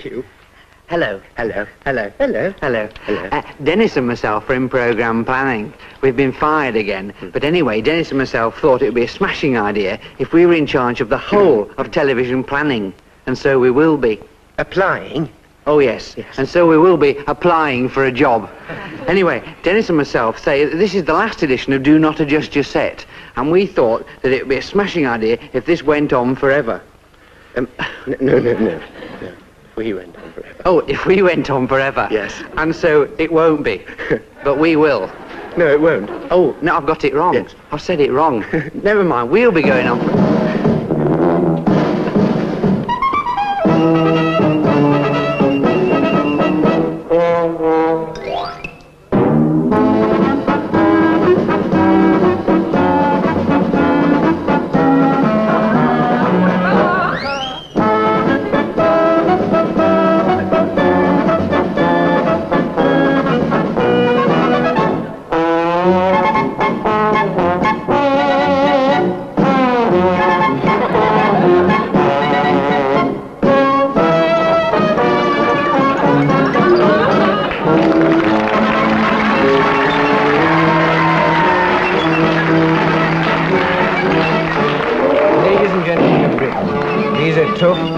Thank you. Hello. Hello. Hello. Hello. Hello. Hello. Dennis and myself are in programme planning. We've been fired again. But anyway, Dennis and myself thought it would be a smashing idea if we were in charge of the whole of television planning. And so we will be. Applying? Oh, yes. And so we will be applying for a job. Anyway, Dennis and myself say that this is the last edition of Do Not Adjust Your Set. And we thought that it would be a smashing idea if this went on forever. No. We went on forever. Oh, if we went on forever? Yes. And so it won't be. But we will. No, it won't. Oh, no, I've got it wrong. Yes. I've said it wrong. Never mind, we'll be going on.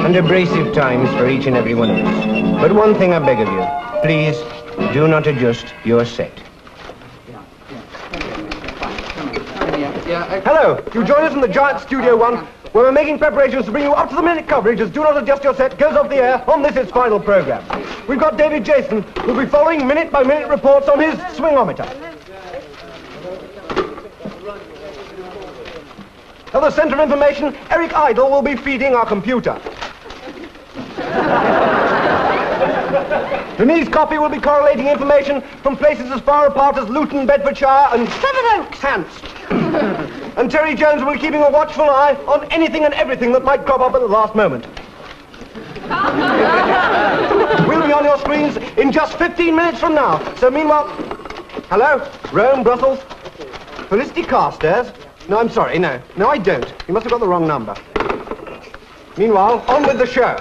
And abrasive times for each and every one of us. But one thing I beg of you, please do not adjust your set. Hello, you join us in the giant Studio One, where we're making preparations to bring you up-to-the-minute coverage as Do Not Adjust Your Set goes off the air on this its final programme. We've got David Jason, who'll be following minute-by-minute reports on his swingometer. At the Centre of Information, Eric Idle will be feeding our computer. Denise Coffey will be correlating information from places as far apart as Luton, Bedfordshire and Sevenoaks, Hants. And Terry Jones will be keeping a watchful eye on anything and everything that might crop up at the last moment. We'll be on your screens in just 15 minutes from now. So meanwhile... Hello? Rome, Brussels? Felicity Carstairs? No, I'm sorry, no. No, I don't. You must have got the wrong number. Meanwhile, on with the show.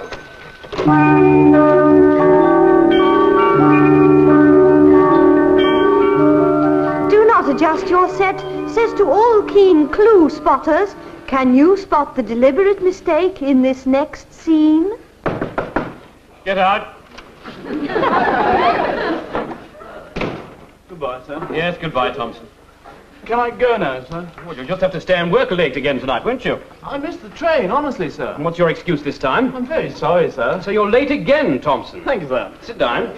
Do not adjust your set says to all keen clue spotters, can you spot the deliberate mistake in this next scene? Get out. Goodbye, sir. Yes, goodbye, Thompson. Can I go now, sir? Well, you'll just have to stay and work late again tonight, won't you? I missed the train, honestly, sir. And what's your excuse this time? I'm very sorry, sir. So you're late again, Thompson. Thank you, sir. Sit down.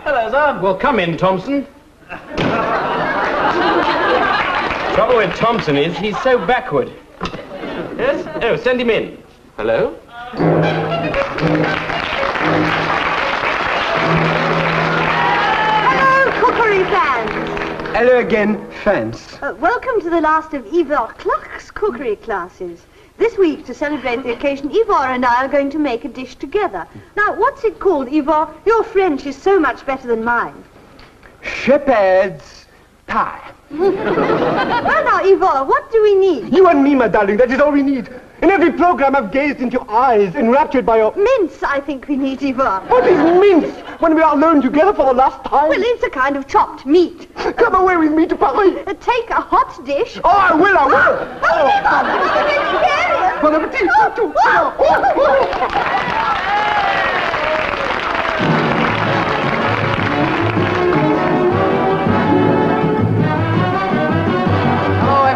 Hello, sir. Well, come in, Thompson. Trouble with Thompson is he's so backward. Yes? Oh, send him in. Hello? Cookery fans. Hello again, fans. Welcome to the last of Ivor Clark's cookery classes. This week, to celebrate the occasion, Ivor and I are going to make a dish together. Now, what's it called, Ivor? Your French is so much better than mine. Shepherd's pie. Well, now, Ivor, what do we need? You and me, my darling, that is all we need. In every program, I've gazed into your eyes, enraptured by your... Mince, I think we need, Ivor. What is mince when we are alone together for the last time? Well, it's a kind of chopped meat. Come away with me to Paris. Take a hot dish. Oh, I will. Oh, Ivor, this is vegetarian. Bon appetit.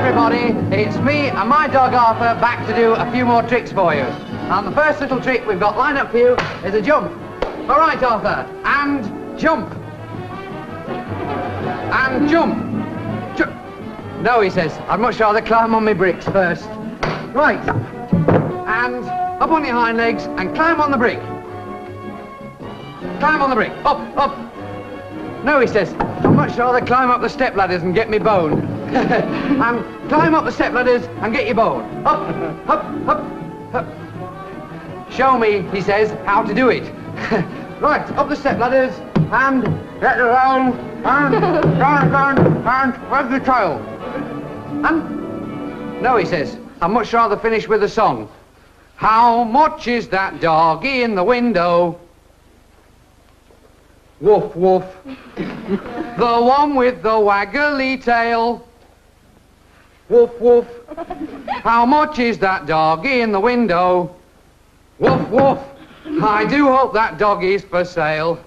Everybody, it's me and my dog Arthur back to do a few more tricks for you. And the first little trick we've got lined up for you is a jump. All right, Arthur, and jump. And jump. No, he says, I'd much rather climb on my bricks first. Right, and up on your hind legs and climb on the brick. Climb on the brick, up. No, he says, I'd much rather climb up the step ladders and get me bone. And climb up the step ladders and get your bone. Up. Show me, he says, how to do it. Right, up the step ladders and get around and where's the trail? And no, he says, I'd much rather finish with a song. How much is that doggy in the window? Woof, woof. The one with the waggly tail. Woof, woof. How much is that doggy in the window? Woof, woof. I do hope that doggy's for sale.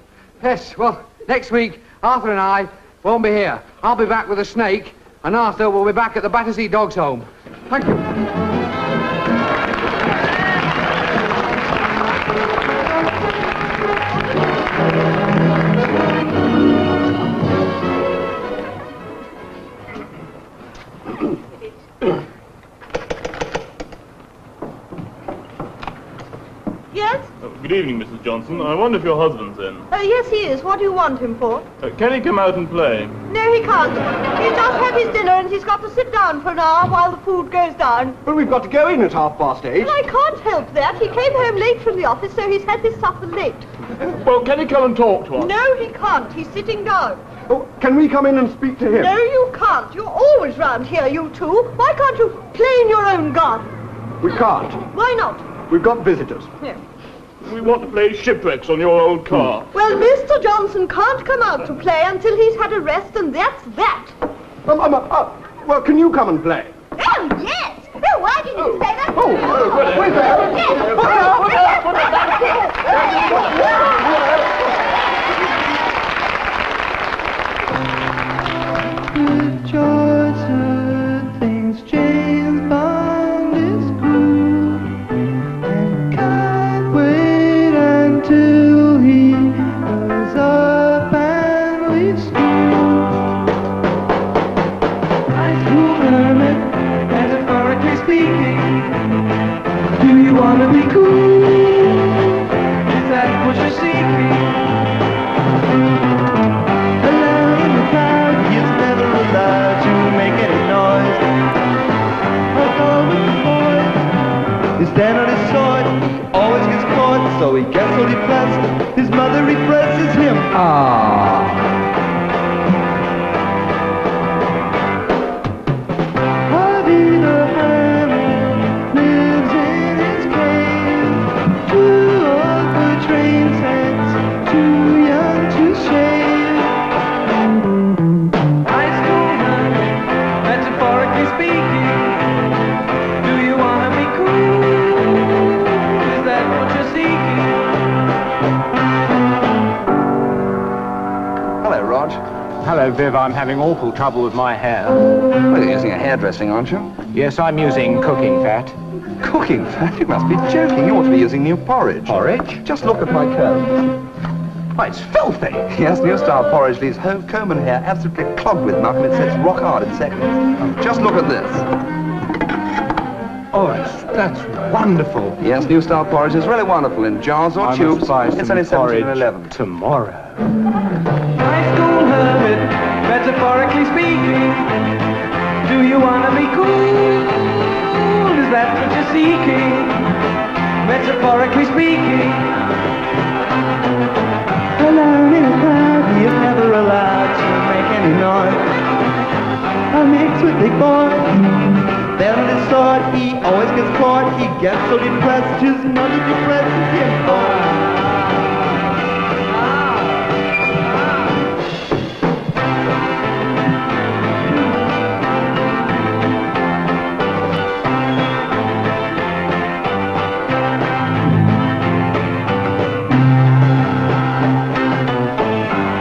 Yes, well, next week, Arthur and I won't be here. I'll be back with a snake, and Arthur will be back at the Battersea Dogs Home. Thank you. Yes? Good evening, Mrs. Johnson. I wonder if your husband's in. Yes, he is. What do you want him for? Can he come out and play? No, he can't. He's just had his dinner and he's got to sit down for an hour while the food goes down. But we've got to go in at 8:30. Well, I can't help that. He came home late from the office, so he's had his supper late. Well, can he come and talk to us? No, he can't. He's sitting down. Oh, can we come in and speak to him? No, you can't. You're always round here, you two. Why can't you play in your own garden? We can't. Why not? We've got visitors. No. We want to play shipwrecks on your old car. Well, Mr. Johnson can't come out to play until he's had a rest, and that's that. Well, can you come and play? Oh, yes. Oh, why didn't you say that? Wait there. Things James Bond is cool and can't wait until he goes up and leaves school. High school hermit, metaphorically speaking. Do you want to be cool? Is that what you're seeking? Alone in the crowd, he is never allowed to make any noise. Although with the boy, he's stand on his sword, he always gets caught, so he gets so depressed, his mother represses him. Harvey the hermit lives in his cave, too old for train sets, too young to shave. High school hermit, metaphorically speaking. Do you want to be cool? Is that what you're seeking? Hello, Rog. Hello, Viv. I'm having awful trouble with my hair. Well, you're using a hairdressing, aren't you? Yes, I'm using cooking fat. Cooking fat? You must be joking. You ought to be using new porridge. Porridge? Just look at my comb. Why, it's filthy. Yes, new style porridge leaves comb and hair absolutely clogged with muck and it sets rock hard in seconds. Just look at this. Oh, that's wonderful. Yes, new style porridge is really wonderful in jars or I tubes. must buy It's some only porridge $17.11. tomorrow. High school hermit, metaphorically speaking. Do you want to be cool? Is that what you're seeking? Metaphorically speaking. Alone in a crowd, he is never allowed to make any noise. I mix with big boy. Then on his sword, he always gets caught. He gets so depressed, his mother depresses him.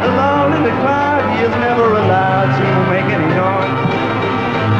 Alone in the crowd, he is never allowed to make any noise.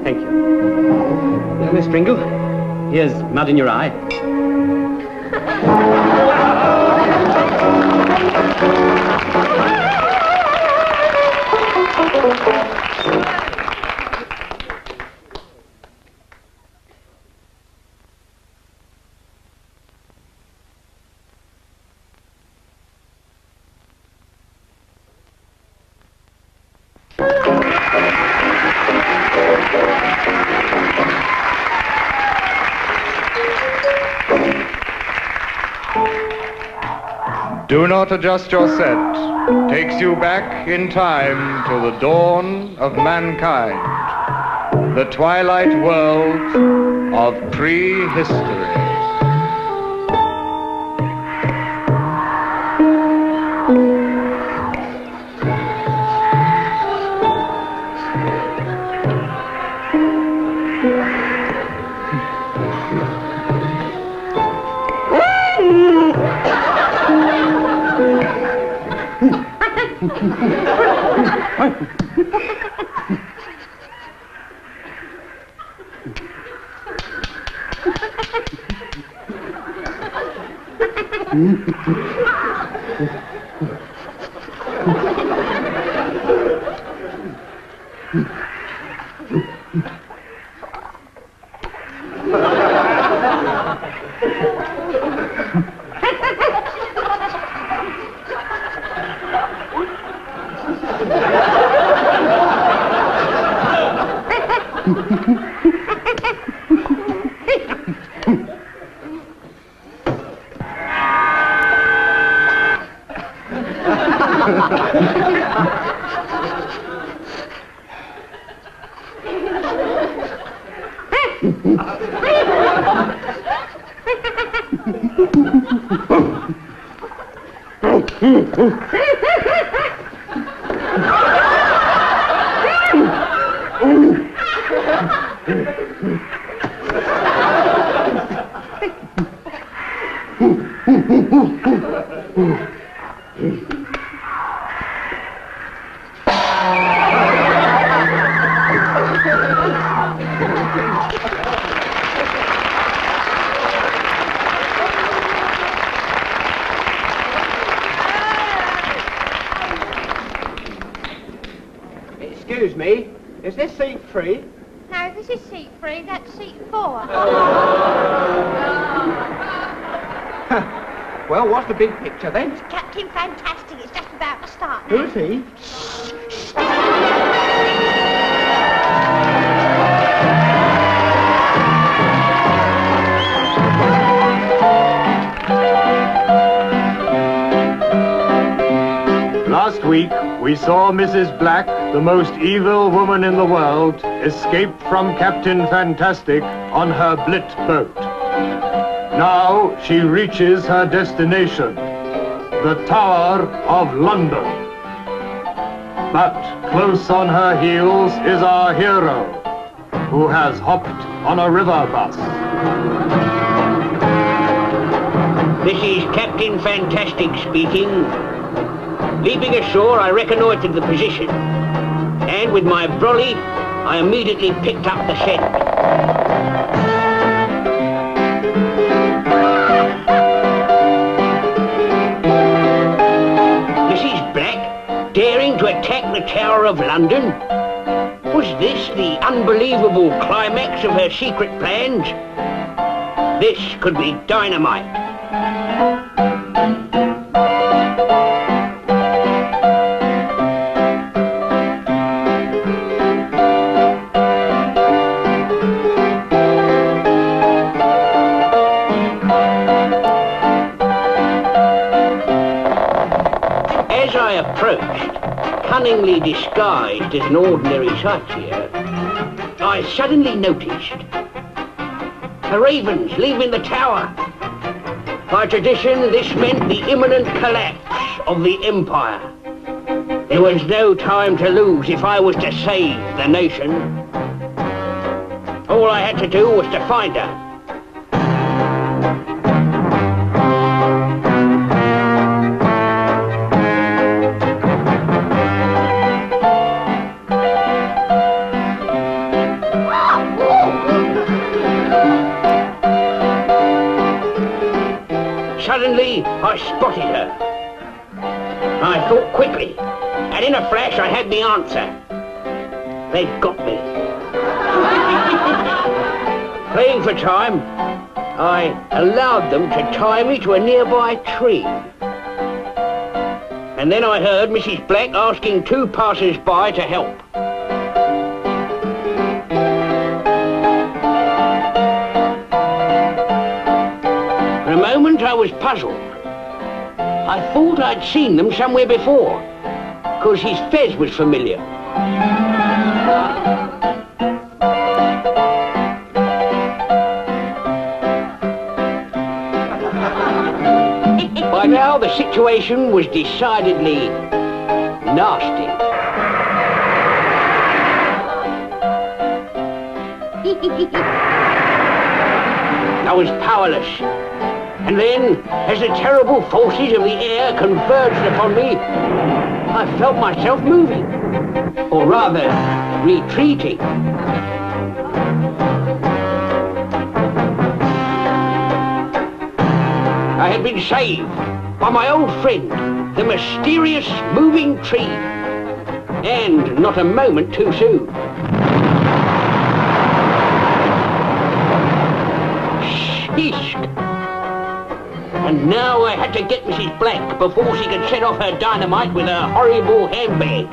Thank you. Miss Pringle, here's mud in your eye. Do Not Adjust Your Set takes you back in time to the dawn of mankind, the twilight world of prehistory. Excuse me, is this seat free? No, this is seat 3, that's seat 4. Well, what's the big picture then? It's Captain Fantastic, it's just about to start. Who's he? Last week, we saw Mrs. Black, the most evil woman in the world, escape from Captain Fantastic on her Blit boat. Now she reaches her destination, the Tower of London. But close on her heels is our hero, who has hopped on a river bus. This is Captain Fantastic speaking. Leaping ashore, I reconnoitred the position, and with my brolly, I immediately picked up the scent. Mrs. Black, daring to attack the Tower of London? Was this the unbelievable climax of her secret plans? This could be dynamite. As I approached, cunningly disguised as an ordinary sightseer, I suddenly noticed the ravens leaving the tower. By tradition, this meant the imminent collapse of the empire. There was no time to lose if I was to save the nation. All I had to do was to find her. Suddenly, I spotted her. I thought quickly, and in a flash I had the answer. They'd got me. Playing for time, I allowed them to tie me to a nearby tree. And then I heard Mrs. Black asking 2 passers-by to help. For a moment I was puzzled. I thought I'd seen them somewhere before, because his fez was familiar. By now the situation was decidedly nasty. I was powerless. And then, as the terrible forces of the air converged upon me, I felt myself moving. Or rather, retreating. I had been saved by my old friend, the mysterious moving tree. And not a moment too soon. Sheesh. And now I had to get Mrs. Black before she could set off her dynamite with her horrible handbag.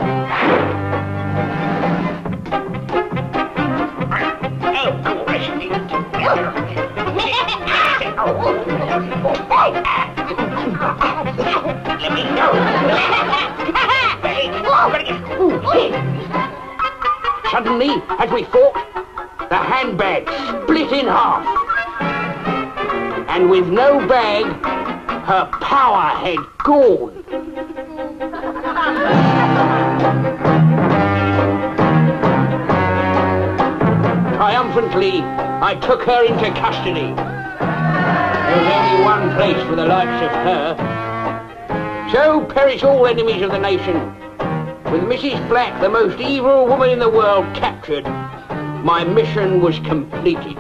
Let me go. Suddenly, as we fought, the handbag split in half. And with no bag, her power had gone. Triumphantly, I took her into custody. There was only one place for the likes of her. So perish all enemies of the nation. With Mrs. Black, the most evil woman in the world, captured, my mission was completed.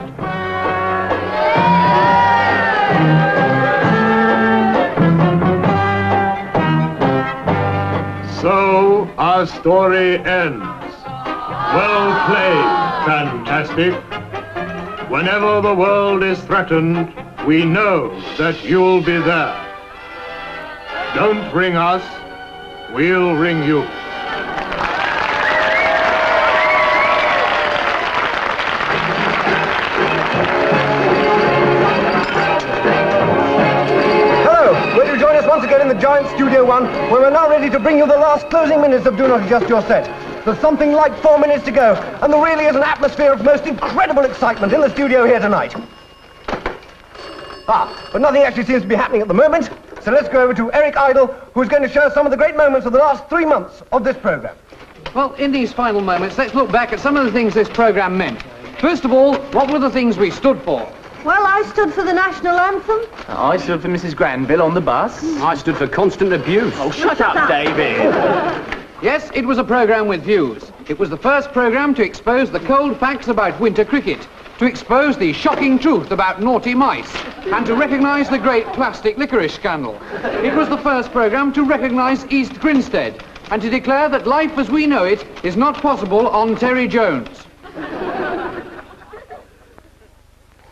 So our story ends. Well played, Fantastic. Whenever the world is threatened, we know that you'll be there. Don't ring us, we'll ring you. Will you join us once again in the giant Studio One, where we're now ready to bring you the last closing minutes of Do Not Adjust Your Set. There's something like 4 minutes to go, and there really is an atmosphere of most incredible excitement in the studio here tonight. But nothing actually seems to be happening at the moment, so let's go over to Eric Idle, who's going to show us some of the great moments of the last 3 months of this programme. Well, in these final moments, let's look back at some of the things this programme meant. First of all, what were the things we stood for? Well, I stood for the national anthem. I stood for Mrs. Granville on the bus. I stood for constant abuse. Oh, shut up, David. Yes, it was a programme with views. It was the first programme to expose the cold facts about winter cricket, to expose the shocking truth about naughty mice, and to recognise the great plastic licorice scandal. It was the first programme to recognise East Grinstead, and to declare that life as we know it is not possible on Terry Jones.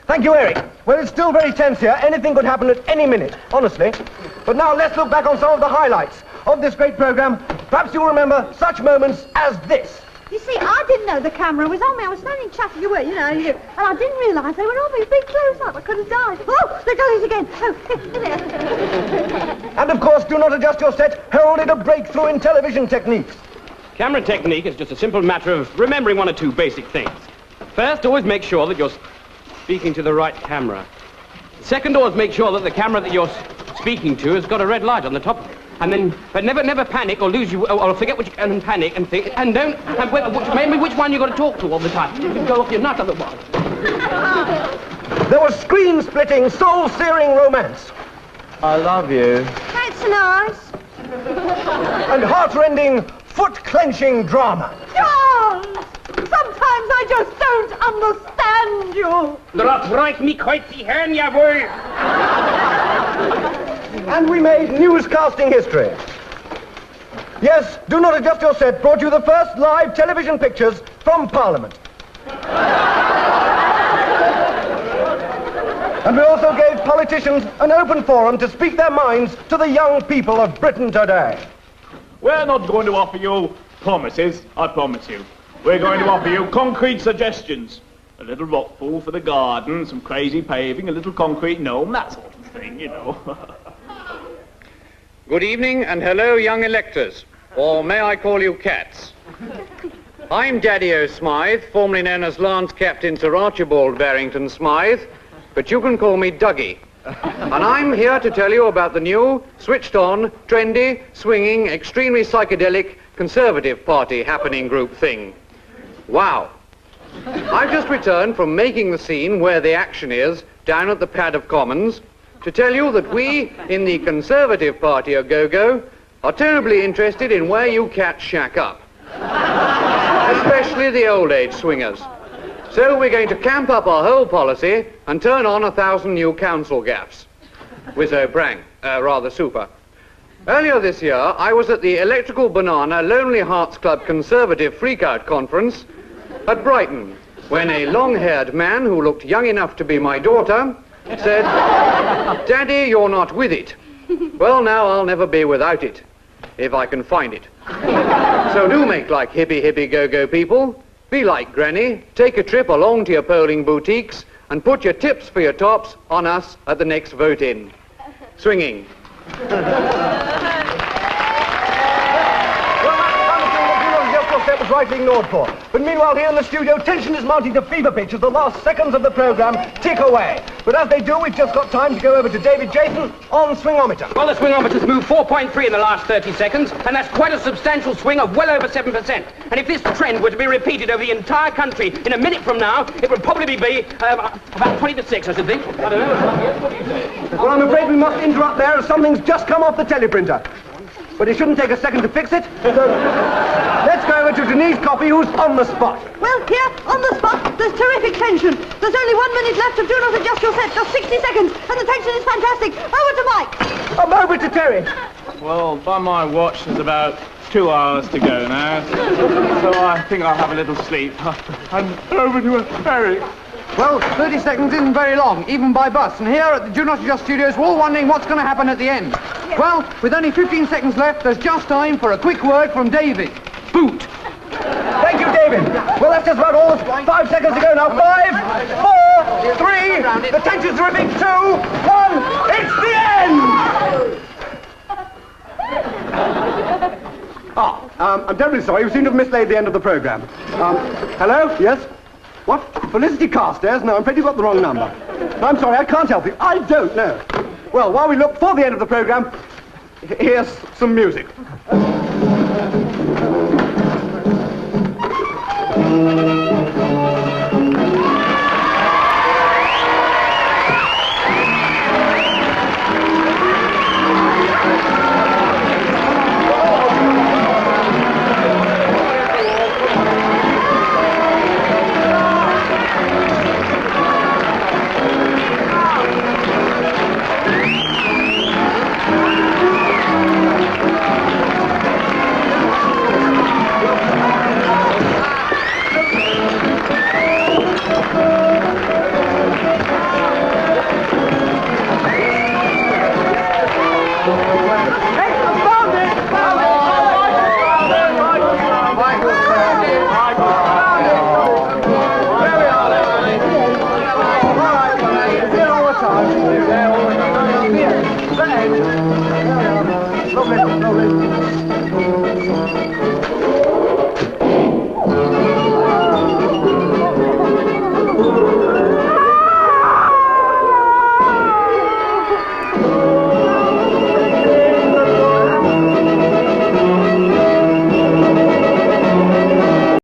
Thank you, Eric. Well, it's still very tense here. Anything could happen at any minute, honestly. But now let's look back on some of the highlights of this great programme. Perhaps you'll remember such moments as this. You see, I didn't know the camera was on me. I was standing chatting to you, and I didn't realise they were on me. Big close-up. I could have died. Oh, there goes again. Oh, there. And of course, Do Not Adjust Your Set heralded a breakthrough in television techniques. Camera technique is just a simple matter of remembering 1 or 2 basic things. First, always make sure that you're speaking to the right camera. Second, always make sure that the camera that you're speaking to has got a red light on the top of it. And then, but never panic or lose you, or forget which, and panic and think, and don't, and maybe which one you've got to talk to all the time. You can go off your nut otherwise. There was screen-splitting, soul-searing romance. I love you. That's nice. And heart-rending, foot-clenching drama. John! Sometimes I just don't understand you. Dat reicht me quite die Herren, jawohl. And we made newscasting history. Yes, Do Not Adjust Your Set brought you the first live television pictures from Parliament. And we also gave politicians an open forum to speak their minds to the young people of Britain today. We're not going to offer you promises, I promise you. We're going to offer you concrete suggestions. A little rock pool for the garden, some crazy paving, a little concrete gnome, that sort of thing, you know. Good evening and hello, young electors. Or may I call you cats? I'm Daddy-O Smythe, formerly known as Lance Captain Sir Archibald Barrington Smythe, but you can call me Dougie. And I'm here to tell you about the new, switched-on, trendy, swinging, extremely psychedelic Conservative Party happening group thing. Wow. I've just returned from making the scene where the action is, down at the Pad of Commons, to tell you that we, in the Conservative Party of Go-Go, are terribly interested in where you cats shack up. Especially the old age swingers. So we're going to camp up our whole policy and turn on 1,000 new council gaffs. Wizzo prang, rather super. Earlier this year, I was at the Electrical Banana Lonely Hearts Club Conservative Freakout Conference at Brighton, when a long-haired man who looked young enough to be my daughter said, "Daddy, you're not with it." Well, now I'll never be without it, if I can find it. So do make like hippie go-go people. Be like Granny, take a trip along to your polling boutiques and put your tips for your tops on us at the next vote-in. Swinging. That was rightly ignored for. But meanwhile, here in the studio, tension is mounting to fever pitch as the last seconds of the programme tick away. But as they do, we've just got time to go over to David Jason on swingometer. Well, the swingometer's moved 4.3 in the last 30 seconds, and that's quite a substantial swing of well over 7%. And if this trend were to be repeated over the entire country in a minute from now, it would probably be about 20 to 6, I should think. I don't know. What do you say? Well, I'm afraid we must interrupt there as something's just come off the teleprinter. But it shouldn't take a second to fix it. So let's go over to Denise Coffey, who's on the spot. Well, here, on the spot, there's terrific tension. There's only 1 minute left of Do Not Adjust Your Set, just 60 seconds, and the tension is fantastic. Over to Mike. Over to Terry. Well, by my watch, there's about 2 hours to go now. So I think I'll have a little sleep. And over to Eric. Well, 30 seconds isn't very long, even by bus. And here at the Do Not Adjust Studios, we're all wondering what's going to happen at the end. Yes. Well, with only 15 seconds left, there's just time for a quick word from David. Boot. Thank you, David. Well, that's just about all. 5 seconds to go now. 5, 4, 3, the tension's terrific. 2, 1, it's the end! I'm terribly sorry. We seem to have mislaid the end of the programme. Hello? Yes? What? Felicity Carstairs? No, I'm afraid you've got the wrong number. No, I'm sorry, I can't help you. I don't know. Well, while we look for the end of the programme, here's some music.